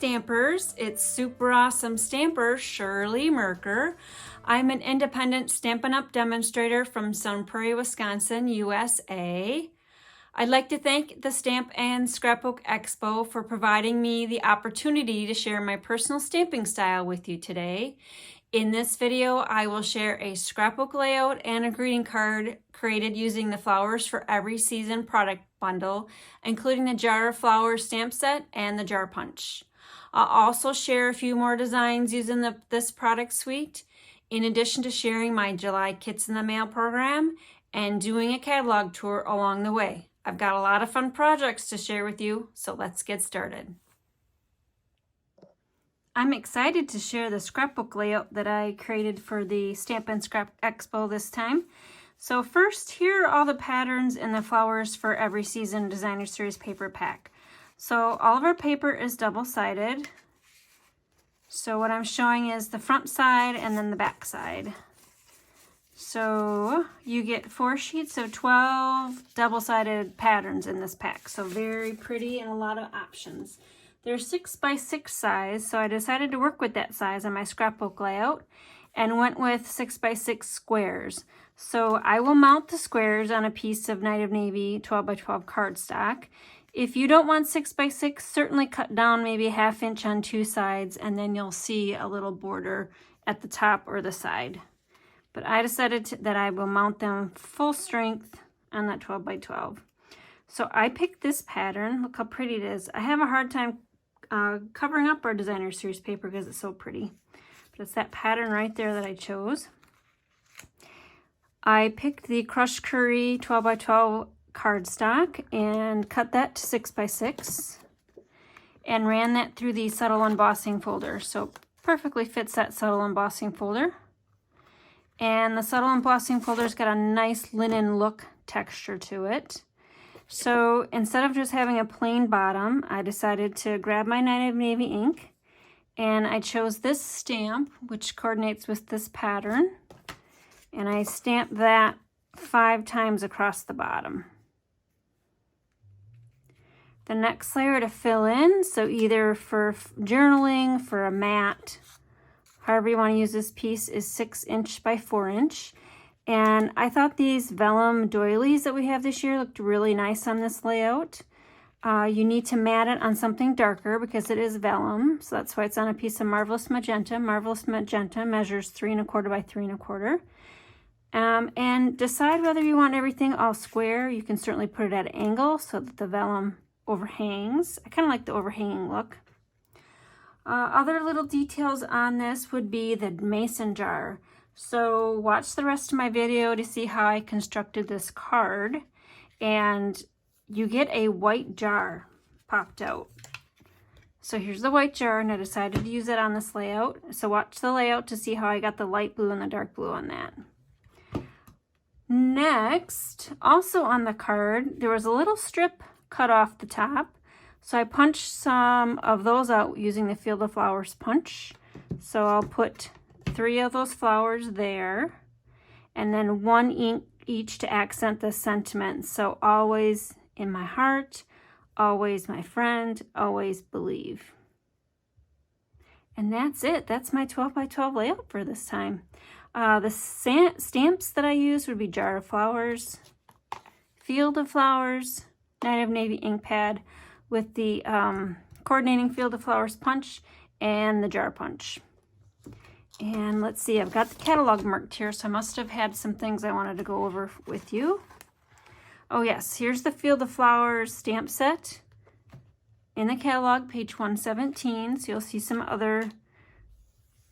Stampers, it's super awesome stamper Shirley Merker. I'm an independent Stampin' Up! Demonstrator from Sun Prairie, Wisconsin, USA. I'd like to thank the Stamp and Scrapbook Expo for providing me the opportunity to share my personal stamping style with you today. In this video, I will share a scrapbook layout and a greeting card created using the Flowers for Every Season product bundle, including the Jar of Flowers stamp set and the jar punch. I'll also share a few more designs using this product suite, in addition to sharing my July Kits in the Mail program and doing a catalog tour along the way. I've got a lot of fun projects to share with you, so let's get started. I'm excited to share the scrapbook layout that I created for the Stamp and Scrap Expo this time. So first, here are all the patterns in the Flowers for Every Season Designer Series paper pack. So all of our paper is double-sided. So what I'm showing is the front side and then the back side. So you get 4 sheets of 12 double-sided patterns in this pack. So very pretty and a lot of options. They're 6 by 6 size, so I decided to work with that size on my scrapbook layout and went with 6 by 6 squares. So I will mount the squares on a piece of Night of Navy 12 by 12 cardstock. If you don't want 6 by 6, certainly cut down maybe a 1/2 inch on 2 sides, and then you'll see a little border at the top or the side. But I decided that I will mount them full strength on that 12 by 12. So I picked this pattern. Look how pretty it is. I have a hard time covering up our Designer Series paper because it's so pretty. But it's that pattern right there that I chose. I picked the Crushed Curry 12 by 12 cardstock and cut that to 6 by 6 and ran that through the subtle embossing folder. So perfectly fits that subtle embossing folder. And the subtle embossing folder's got a nice linen look texture to it. So instead of just having a plain bottom, I decided to grab my Night of Navy ink, and I chose this stamp, which coordinates with this pattern, and I stamped that 5 times across the bottom. The next layer to fill in, so either for journaling, for a mat, however you want to use this piece, is 6 inch by 4 inch. And I thought these vellum doilies that we have this year looked really nice on this layout. You need to mat it on something darker because it is vellum. So that's why it's on a piece of Marvelous Magenta. Marvelous Magenta measures 3 1/4 by 3 1/4. And decide whether you want everything all square. You can certainly put it at an angle so that the vellum overhangs. I kind of like the overhanging look. Other little details on this would be the mason jar. So watch the rest of my video to see how I constructed this card, and you get a white jar popped out. So here's the white jar, and I decided to use it on this layout. So watch the layout to see how I got the light blue and the dark blue on that. Next, also on the card, there was a little strip cut off the top. So I punched some of those out using the Field of Flowers punch. So I'll put 3 of those flowers there, and then 1 ink each to accent the sentiment. So always in my heart, always my friend, always believe. And that's it. That's my 12 by 12 layout for this time. The stamps that I use would be Jar of Flowers, Field of Flowers, Night of Navy ink pad with the coordinating Field of Flowers punch and the jar punch. And let's see, I've got the catalog marked here, so I must have had some things I wanted to go over with you. Oh yes, here's the Field of Flowers stamp set in the catalog, page 117. So you'll see some other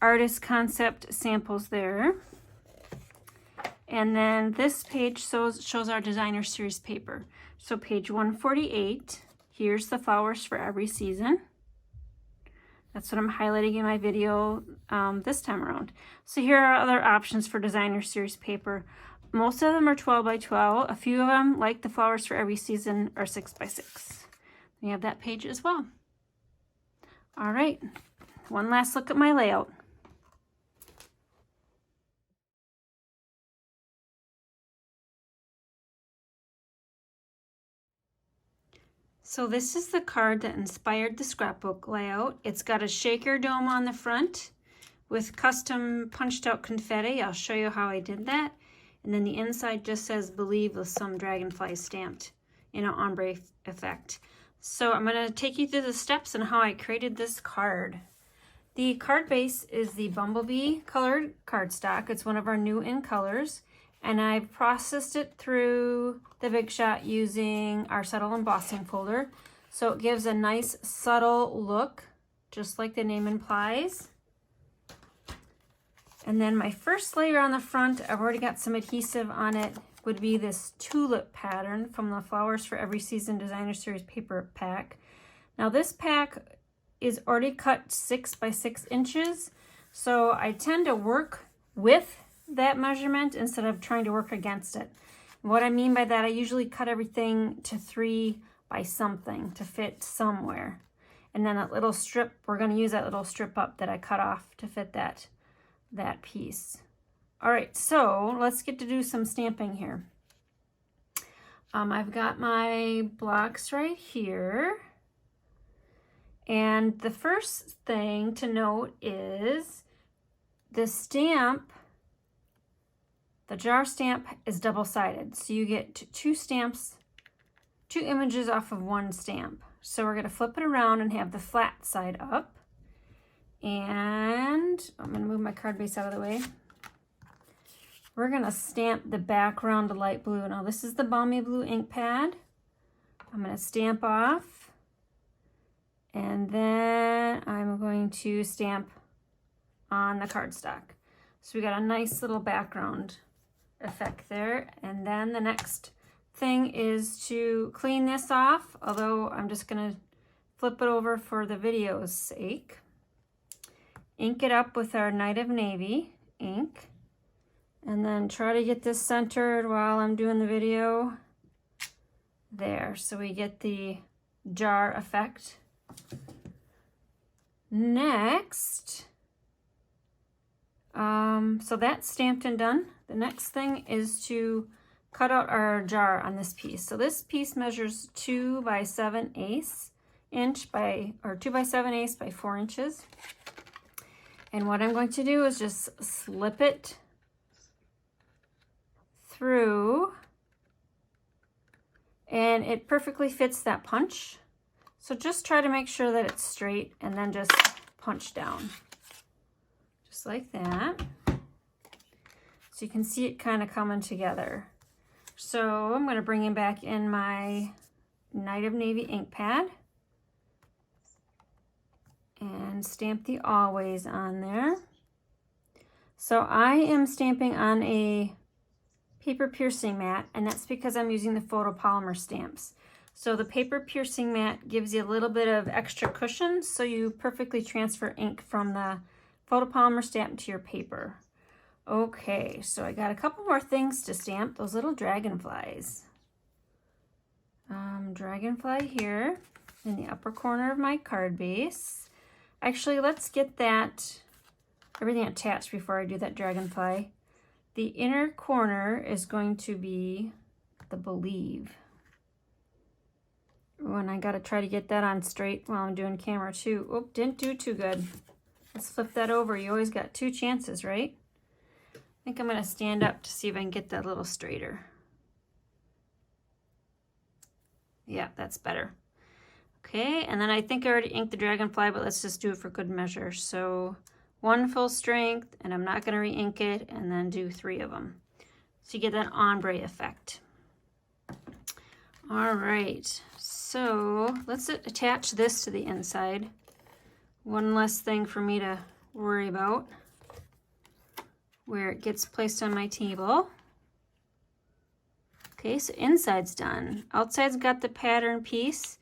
artist concept samples there. And then this page shows our Designer Series paper. So page 148, here's the Flowers for Every Season. That's what I'm highlighting in my video this time around. So here are other options for Designer Series paper. Most of them are 12 by 12. A few of them, like the Flowers for Every Season, are 6 by 6. We have that page as well. All right, one last look at my layout. So this is the card that inspired the scrapbook layout. It's got a shaker dome on the front with custom punched out confetti. I'll show you how I did that. And then the inside just says believe with some dragonflies stamped in an ombre effect. So I'm going to take you through the steps and how I created this card. The card base is the Bumblebee colored cardstock. It's one of our new in colors. And I've processed it through the Big Shot using our subtle embossing folder. So it gives a nice subtle look, just like the name implies. And then my first layer on the front, I've already got some adhesive on it, would be this tulip pattern from the Flowers for Every Season Designer Series paper pack. Now this pack is already cut 6 by 6 inches. So I tend to work with that measurement instead of trying to work against it. What I mean by that, I usually cut everything to 3 by something to fit somewhere. And then that little strip, we're going to use that little strip up that I cut off to fit that piece. All right, so let's get to do some stamping here. I've got my blocks right here. And the first thing to note is the stamp, the jar stamp is double-sided. So you get 2 stamps, 2 images off of 1 stamp. So we're gonna flip it around and have the flat side up. And I'm gonna move my card base out of the way. We're gonna stamp the background to light blue. Now this is the Balmy Blue ink pad. I'm gonna stamp off. And then I'm going to stamp on the cardstock. So we got a nice little background effect there. And then the next thing is to clean this off, although I'm just gonna flip it over for the video's sake. Ink it up with our Night of Navy ink, and then try to get this centered while I'm doing the video. There, so we get the jar effect. Next, so that's stamped and done. The next thing is to cut out our jar on this piece. So this piece measures 2 by 7/8 inch by, or 2 by 7/8 by 4 inches. And what I'm going to do is just slip it through, and it perfectly fits that punch. So just try to make sure that it's straight and then just punch down. Just like that. So you can see it kind of coming together. So I'm going to bring back in my Night of Navy ink pad and stamp the Always on there. So I am stamping on a paper piercing mat, and that's because I'm using the photopolymer stamps. So the paper piercing mat gives you a little bit of extra cushion, so you perfectly transfer ink from the photopolymer stamp to your paper. Okay, so I got a couple more things to stamp, those little dragonflies. Dragonfly here in the upper corner of my card base. Actually, let's get that, everything attached before I do that dragonfly. The inner corner is going to be the believe. Oh, and I gotta try to get that on straight while I'm doing camera too. Oh, didn't do too good. Let's flip that over. You always got 2 chances, right? I think I'm gonna stand up to see if I can get that a little straighter. Yeah, that's better. Okay, and then I think I already inked the dragonfly, but let's just do it for good measure. So 1 full strength, and I'm not gonna re-ink it, and then do 3 of them. So you get that ombre effect. All right, so let's attach this to the inside. One less thing for me to worry about where it gets placed on my table. Okay, so inside's done. Outside's got the pattern piece.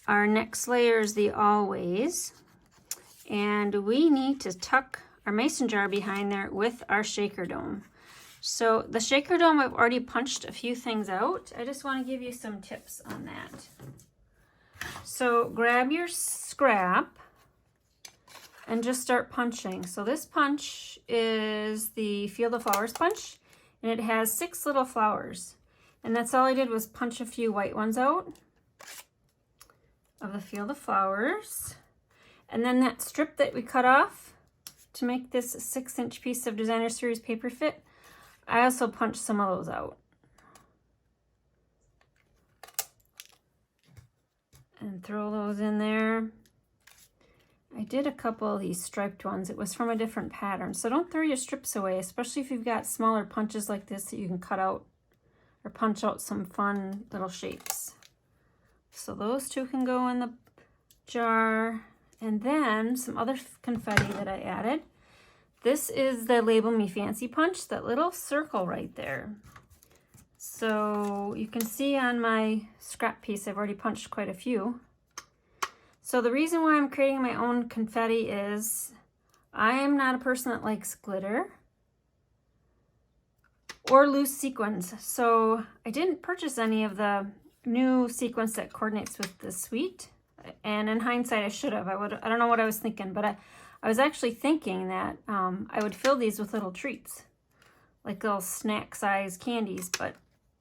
Our next layer is the Always. And we need to tuck our mason jar behind there with our shaker dome. So the shaker dome, I've already punched a few things out. I just want to give you some tips on that. So grab your scrap and just start punching. So this punch is the Field of Flowers punch, and it has 6 little flowers. And that's all I did was punch a few white ones out. of the Field of Flowers. And then that strip that we cut off to make this 6-inch piece of Designer Series paper fit, I also punched some of those out. And throw those in there. I did a couple of these striped ones. It was from a different pattern. So don't throw your strips away, especially if you've got smaller punches like this that you can cut out or punch out some fun little shapes. So those two can go in the jar. And then some other confetti that I added. This is the Label Me Fancy punch, that little circle right there. So you can see on my scrap piece, I've already punched quite a few. So the reason why I'm creating my own confetti is I am not a person that likes glitter or loose sequins. So I didn't purchase any of the new sequins that coordinates with the suite. And in hindsight, I should have. I don't know what I was thinking, but I was actually thinking that I would fill these with little treats, like little snack-sized candies, but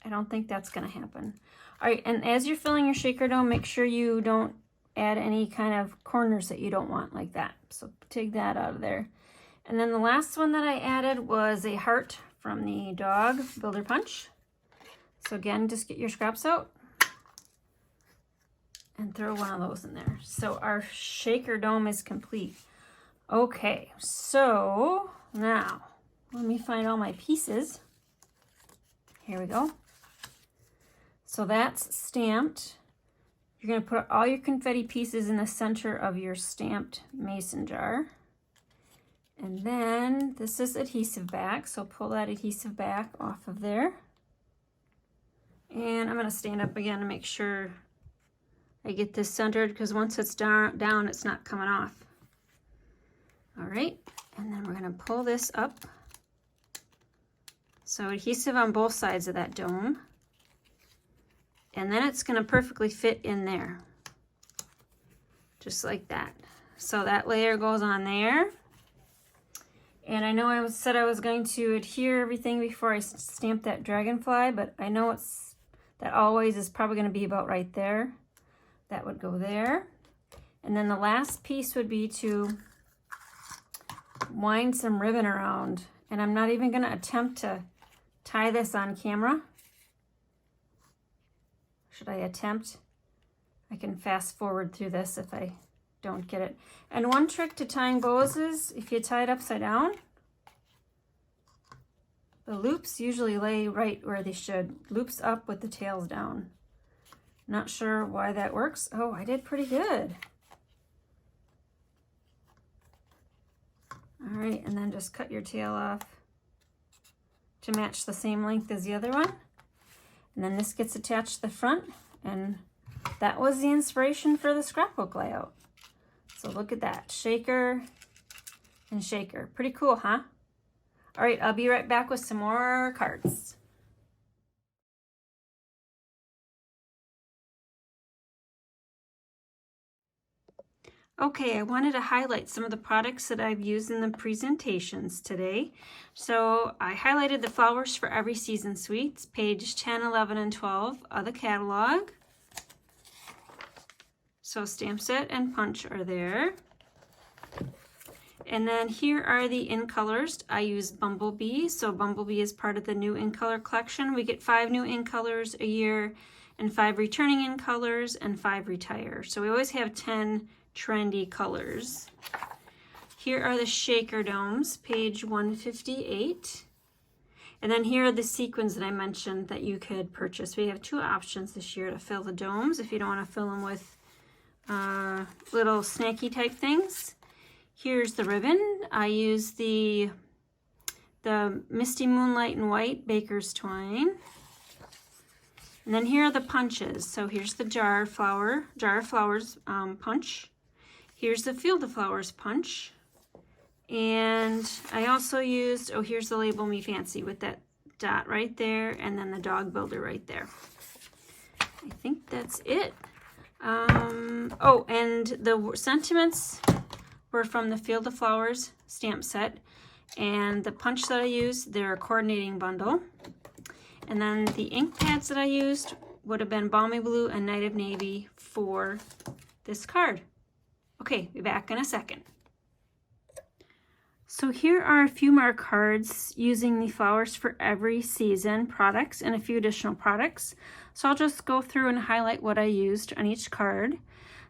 I don't think that's going to happen. All right, and as you're filling your shaker dough, make sure you don't add any kind of corners that you don't want like that. So take that out of there. And then the last one that I added was a heart from the Dog Builder Punch. So again, just get your scraps out and throw one of those in there. So our shaker dome is complete. Okay, so now let me find all my pieces. Here we go. So that's stamped. You're going to put all your confetti pieces in the center of your stamped mason jar. And then this is adhesive back, so pull that adhesive back off of there. And I'm going to stand up again to make sure I get this centered, because once it's down, it's not coming off. All right, and then we're going to pull this up. So adhesive on both sides of that dome. And then it's going to perfectly fit in there. Just like that. So that layer goes on there. And I know I said I was going to adhere everything before I stamp that dragonfly, but I know that always is probably going to be about right there. That would go there. And then the last piece would be to wind some ribbon around. And I'm not even going to attempt to tie this on camera. Should I attempt? I can fast forward through this if I don't get it. And one trick to tying bows is if you tie it upside down, the loops usually lay right where they should. Loops up with the tails down. Not sure why that works. Oh, I did pretty good. All right, and then just cut your tail off to match the same length as the other one. And then this gets attached to the front, and that was the inspiration for the scrapbook layout. So look at that, shaker and shaker. Pretty cool, huh? All right, I'll be right back with some more cards. Okay, I wanted to highlight some of the products that I've used in the presentations today. So I highlighted the Flowers for Every Season suites, page 10, 11, and 12 of the catalog. So stamp set and punch are there. And then here are the in colors. I use Bumblebee, so Bumblebee is part of the new in color collection. We get 5 new in colors a year, and 5 returning in colors, and 5 retire. So we always have 10 trendy colors. Here are the shaker domes, page 158. And then here are the sequins that I mentioned that you could purchase. We have 2 options this year to fill the domes if you don't want to fill them with little snacky type things. Here's the ribbon. I use the Misty Moonlight in White Baker's Twine. And then here are the punches. So here's the Jar of Flowers punch. Here's the Field of Flowers punch. And I also used, oh, here's the Label Me Fancy with that dot right there, and then the Dog Builder right there. I think that's it. Oh, and the sentiments were from the Field of Flowers stamp set. And the punch that I used, they're a coordinating bundle. And then the ink pads that I used would have been Balmy Blue and Night of Navy for this card. Okay, be back in a second. So here are a few more cards using the Flowers for Every Season products and a few additional products. So I'll just go through and highlight what I used on each card.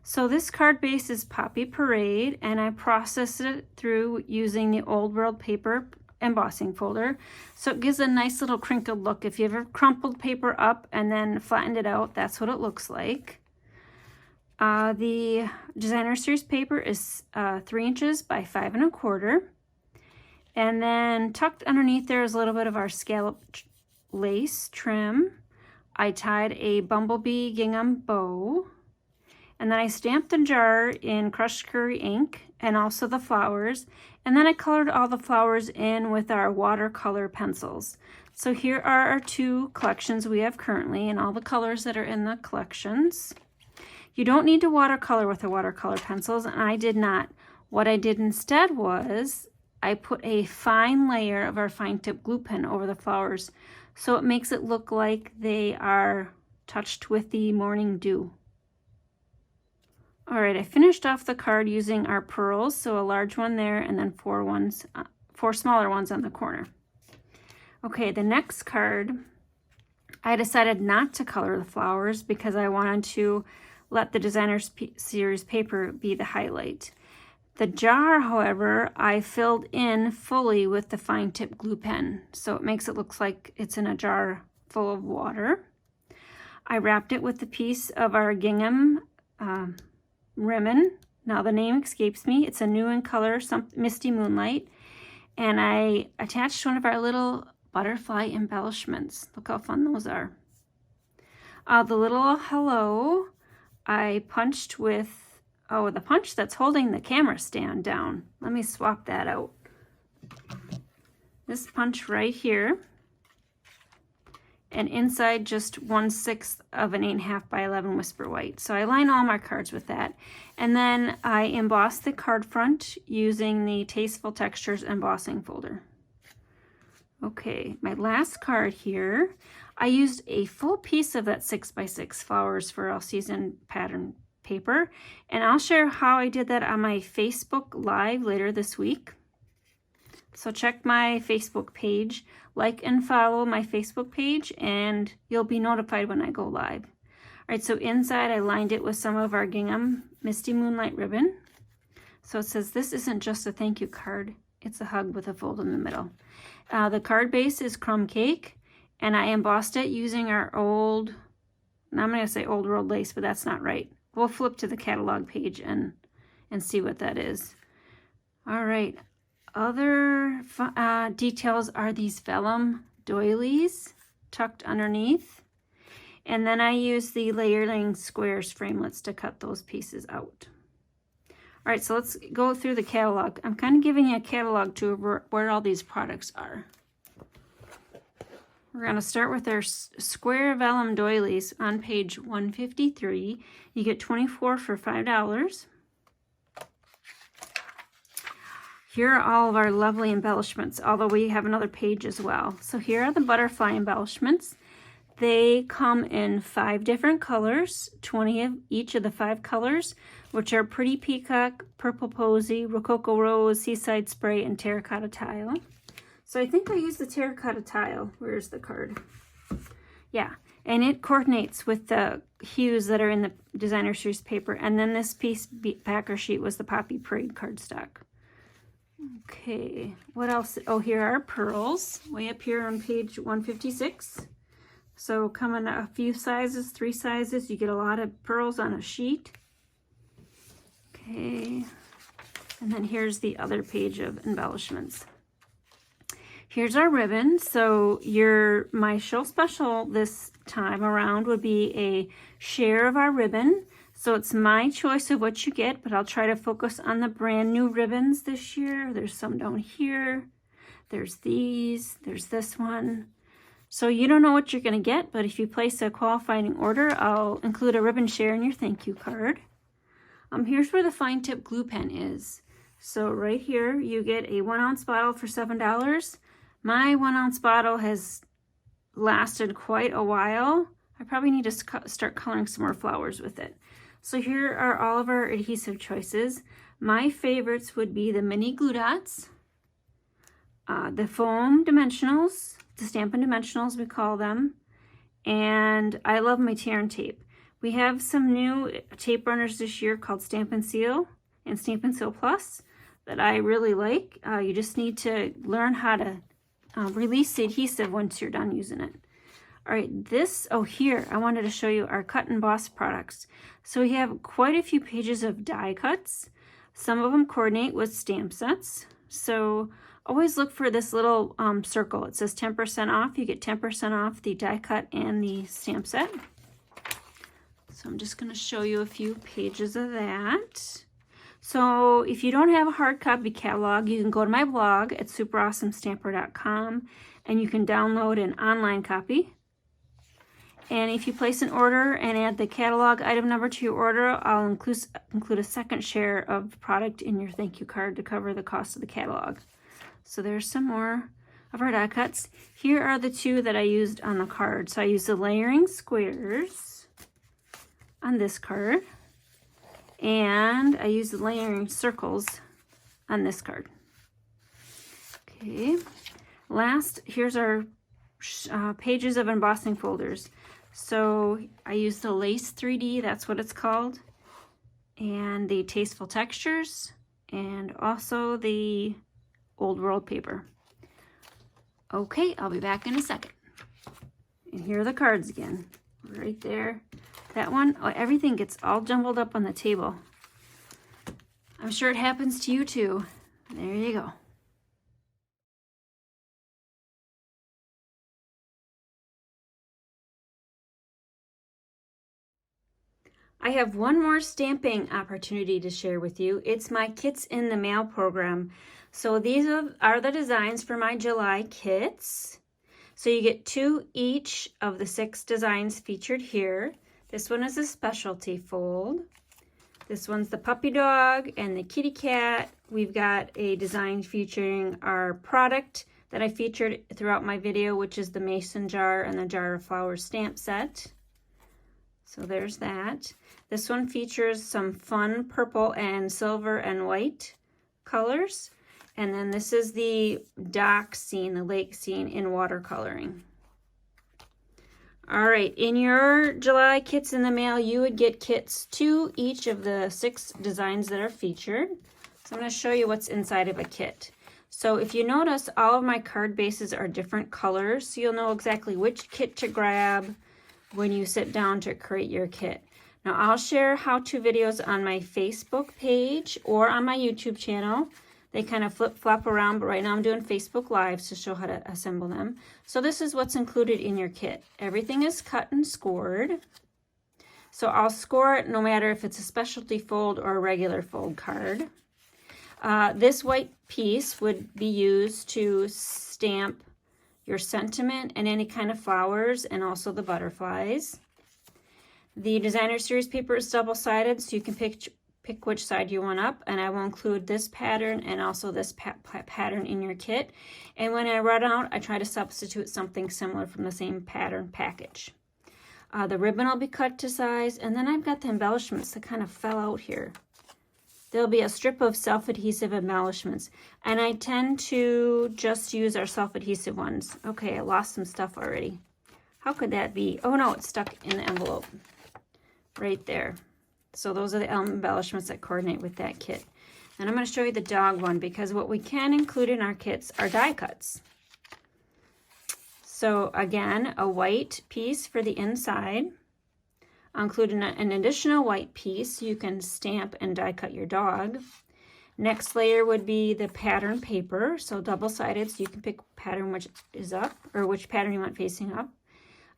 So this card base is Poppy Parade, and I processed it through using the Old World paper embossing folder. So it gives a nice little crinkled look. If you ever crumpled paper up and then flattened it out, that's what it looks like. The Designer Series paper is 3 inches by 5 1/4. And then tucked underneath there is a little bit of our scallop lace trim. I tied a bumblebee gingham bow. And then I stamped the jar in crushed curry ink and also the flowers. And then I colored all the flowers in with our watercolor pencils. So here are our 2 collections we have currently and all the colors that are in the collections. You don't need to watercolor with the watercolor pencils, and I did not. What I did instead was I put a fine layer of our fine tip glue pen over the flowers, so it makes it look like they are touched with the morning dew. All right, I finished off the card using our pearls, so a large one there and then 4 smaller ones on the corner. Okay, the next card, I decided not to color the flowers because I wanted to let the Designer Series paper be the highlight. The jar, however, I filled in fully with the fine tip glue pen, so it makes it look like it's in a jar full of water. I wrapped it with a piece of our gingham ribbon. Now the name escapes me. It's a new in color, Misty Moonlight. And I attached one of our little butterfly embellishments. Look how fun those are. The little hello, I punched with, the punch that's holding the camera stand down. Let me swap that out. This punch right here. And inside just 1/6 of an 8.5 by 11 Whisper White. So I line all my cards with that. And then I emboss the card front using the Tasteful Textures embossing folder. Okay, my last card here, I used a full piece of that 6x6 flowers for all season pattern paper. And I'll share how I did that on my Facebook Live later this week. So check my Facebook page, like and follow my Facebook page, and you'll be notified when I go live. All right, so inside I lined it with some of our gingham Misty Moonlight ribbon. So it says, this isn't just a thank you card, it's a hug with a fold in the middle. The card base is crumb cake, and I embossed it using our old, I'm going to say Old World lace, but that's not right. We'll flip to the catalog page and see what that is. All right. Other details are these vellum doilies tucked underneath. And then I use the layering squares framelits to cut those pieces out. All right, so let's go through the catalog. I'm kind of giving you a catalog to where all these products are. We're going to start with our square vellum doilies on page 153. You get 24 for $5. Here are all of our lovely embellishments, although we have another page as well. So here are the butterfly embellishments. They come in 5 different colors, 20 of each of the 5 colors, which are Pretty Peacock, Purple Posy, Rococo Rose, Seaside Spray, and Terracotta Tile. So I think I used the Terracotta Tile. Where's the card? Yeah, and it coordinates with the hues that are in the Designer Series paper. And then this piece backer sheet was the Poppy Parade cardstock. Okay, what else? Oh, here are pearls, way up here on page 156. So come in a few sizes, 3 sizes. You get a lot of pearls on a sheet. Okay, and then here's the other page of embellishments. Here's our ribbon. So my show special this time around would be a share of our ribbon. So it's my choice of what you get, but I'll try to focus on the brand new ribbons this year. There's some down here. There's these. There's this one. So you don't know what you're going to get, but if you place a qualifying order, I'll include a ribbon share in your thank you card. Here's where the fine tip glue pen is. So right here, you get a 1 ounce bottle for $7. My 1 ounce bottle has lasted quite a while. I probably need to start coloring some more flowers with it. So here are all of our adhesive choices. My favorites would be the mini glue dots, the foam dimensionals, the Stampin' Dimensionals we call them, and I love my tear and tape. We have some new tape runners this year called Stampin' Seal and Stampin' Seal Plus that I really like. You just need to learn how to release the adhesive once you're done using it. All right, here, I wanted to show you our cut and emboss products. So we have quite a few pages of die cuts. Some of them coordinate with stamp sets. So always look for this little circle. It says 10% off. You get 10% off the die cut and the stamp set. So I'm just going to show you a few pages of that. So if you don't have a hard copy catalog, you can go to my blog at superawesomestamper.com and you can download an online copy. And if you place an order and add the catalog item number to your order, I'll include a second share of the product in your thank you card to cover the cost of the catalog. So there's some more of our die cuts. Here are the two that I used on the card. So I used the layering squares on this card, and I used the layering circles on this card. Okay, last, here's our pages of embossing folders. So I used the Lace 3D, that's what it's called, and the Tasteful Textures, and also the Old World paper. Okay, I'll be back in a second. And here are the cards again, right there. That one, oh, everything gets all jumbled up on the table. I'm sure it happens to you too. There you go. I have one more stamping opportunity to share with you. It's my Kits in the Mail program. So these are the designs for my July kits. So you get 2 each of the 6 designs featured here. This one is a specialty fold. This one's the puppy dog and the kitty cat. We've got a design featuring our product that I featured throughout my video, which is the mason jar and the jar of flowers stamp set. So there's that. This one features some fun purple and silver and white colors. And then this is the dock scene, the lake scene in watercoloring. All right, in your July Kits in the Mail, you would get kits 2 each of the 6 designs that are featured. So I'm going to show you what's inside of a kit. So if you notice, all of my card bases are different colors, so you'll know exactly which kit to grab when you sit down to create your kit. Now I'll share how-to videos on my Facebook page or on my YouTube channel. They kind of flip-flop around, but right now I'm doing Facebook Lives to show how to assemble them. So this is what's included in your kit. Everything is cut and scored. So I'll score it no matter if it's a specialty fold or a regular fold card. This white piece would be used to stamp your sentiment and any kind of flowers and also the butterflies. The designer series paper is double-sided, so you can pick which side you want up, and I will include this pattern and also this pattern in your kit. And when I run out, I try to substitute something similar from the same pattern package. The ribbon will be cut to size, and then I've got the embellishments that kind of fell out here. There'll be a strip of self-adhesive embellishments, and I tend to just use our self-adhesive ones. Okay, I lost some stuff already. How could that be? Oh no, it's stuck in the envelope right there. So those are the embellishments that coordinate with that kit. And I'm going to show you the dog one, because what we can include in our kits are die cuts. So again, a white piece for the inside. I'll include an additional white piece so you can stamp and die cut your dog. Next layer would be the pattern paper, so double-sided, so you can pick pattern which is up, or which pattern you want facing up.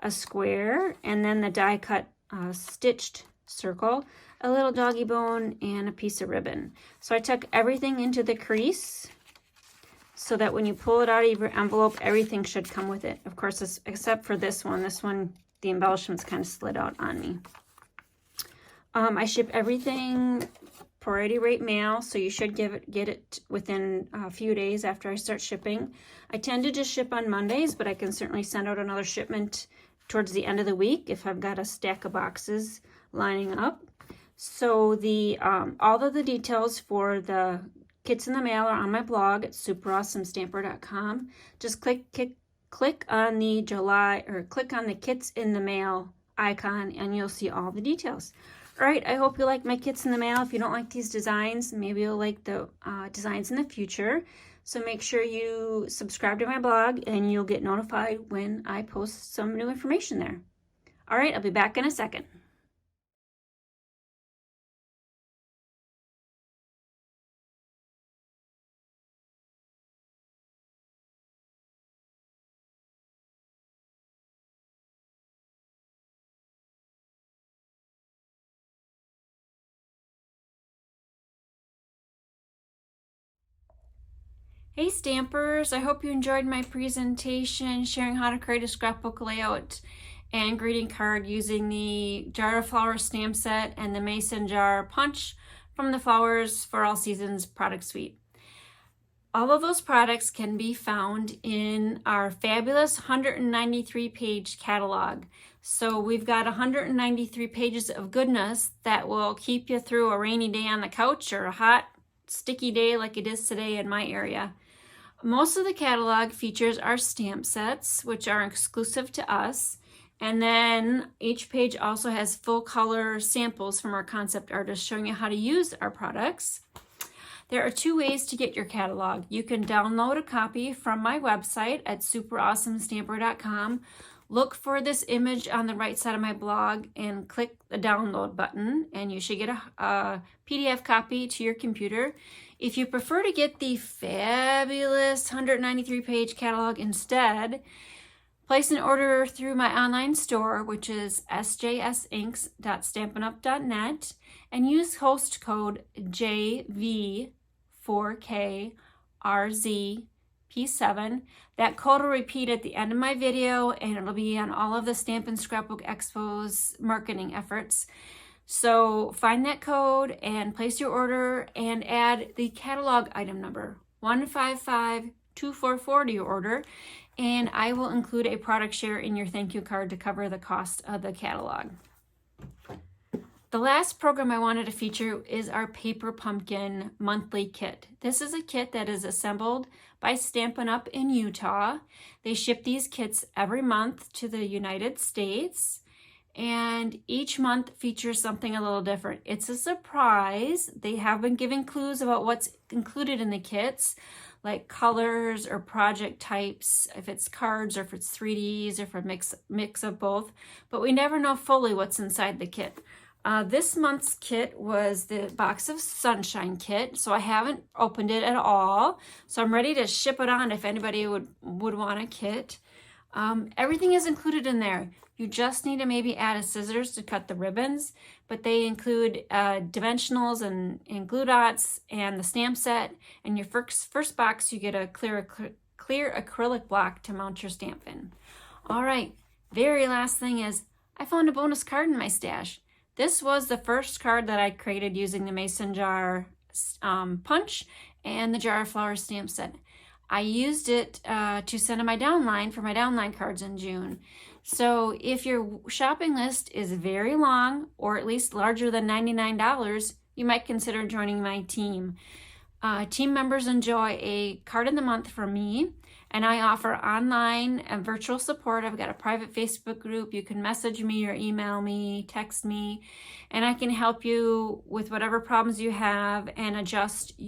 A square, and then the die cut stitched circle, a little doggy bone, and a piece of ribbon. So I tuck everything into the crease so that when you pull it out of your envelope, everything should come with it. Of course, except for this one. This one, the embellishments kind of slid out on me. I ship everything priority rate mail, so you should get it within a few days after I start shipping. I tend to just ship on Mondays, but I can certainly send out another shipment towards the end of the week if I've got a stack of boxes lining up. So the all of the details for the kits in the mail are on my blog at superawesomestamper.com. Just click on the click on the kits in the mail icon and you'll see all the details. All right, I hope you like my kits in the mail. If you don't like these designs, maybe you'll like the designs in the future. So make sure you subscribe to my blog and you'll get notified when I post some new information there. All right, I'll be back in a second. Hey Stampers, I hope you enjoyed my presentation sharing how to create a scrapbook layout and greeting card using the Jar of Flowers stamp set and the Mason jar punch from the Flowers for All Seasons product suite. All of those products can be found in our fabulous 193-page catalog. So we've got 193 pages of goodness that will keep you through a rainy day on the couch or a hot, sticky day like it is today in my area. Most of the catalog features our stamp sets, which are exclusive to us. And then each page also has full color samples from our concept artists showing you how to use our products. There are two ways to get your catalog. You can download a copy from my website at superawesomestamper.com. Look for this image on the right side of my blog and click the download button and you should get a PDF copy to your computer. If you prefer to get the fabulous 193-page catalog instead, place an order through my online store, which is sjsinks.stampinup.net, and use host code JV4KRZP7. That code will repeat at the end of my video, and it'll be on all of the Stampin' Scrapbook Expo's marketing efforts. So find that code and place your order and add the catalog item number 155244 to your order, and I will include a product share in your thank you card to cover the cost of the catalog. The last program I wanted to feature is our Paper Pumpkin monthly kit. This is a kit that is assembled by Stampin' Up in Utah. They ship these kits every month to the United States, and each month features something a little different. It's a surprise. They have been giving clues about what's included in the kits, like colors or project types, if it's cards or if it's 3Ds or if a mix of both, but we never know fully what's inside the kit. This month's kit was the Box of Sunshine kit, so I haven't opened it at all. So I'm ready to ship it on if anybody would want a kit. Everything is included in there. You just need to maybe add a scissors to cut the ribbons, but they include dimensionals and glue dots and the stamp set. And your first box, you get a clear acrylic block to mount your stamp in. All right, very last thing is I found a bonus card in my stash. This was the first card that I created using the Mason jar punch and the Jar of Flowers stamp set. I used it to send to my downline for my downline cards in June. So if your shopping list is very long or at least larger than $99, you might consider joining my team. Team members enjoy a card of the month from me, and I offer online and virtual support. I've got a private Facebook group. You can message me or email me, text me, and I can help you with whatever problems you have and adjust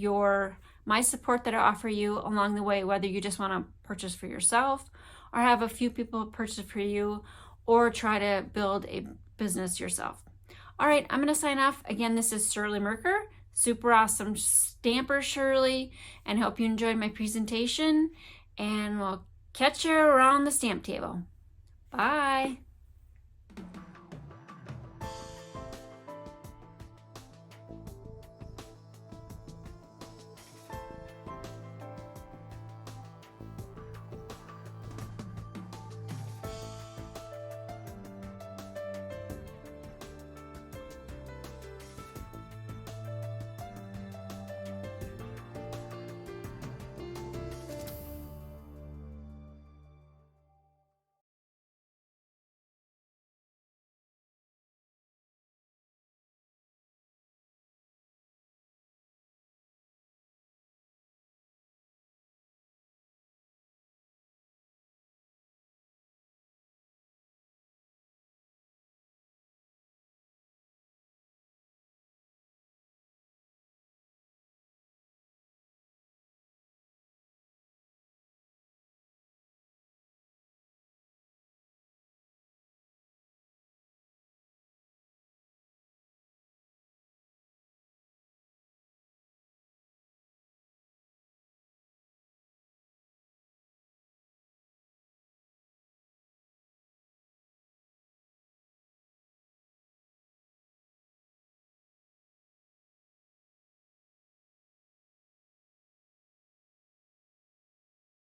my support that I offer you along the way, whether you just want to purchase for yourself or have a few people purchase for you or try to build a business yourself. All right, I'm going to sign off. Again, this is Shirley Merker, super awesome stamper Shirley, and hope you enjoyed my presentation, and we'll catch you around the stamp table. Bye.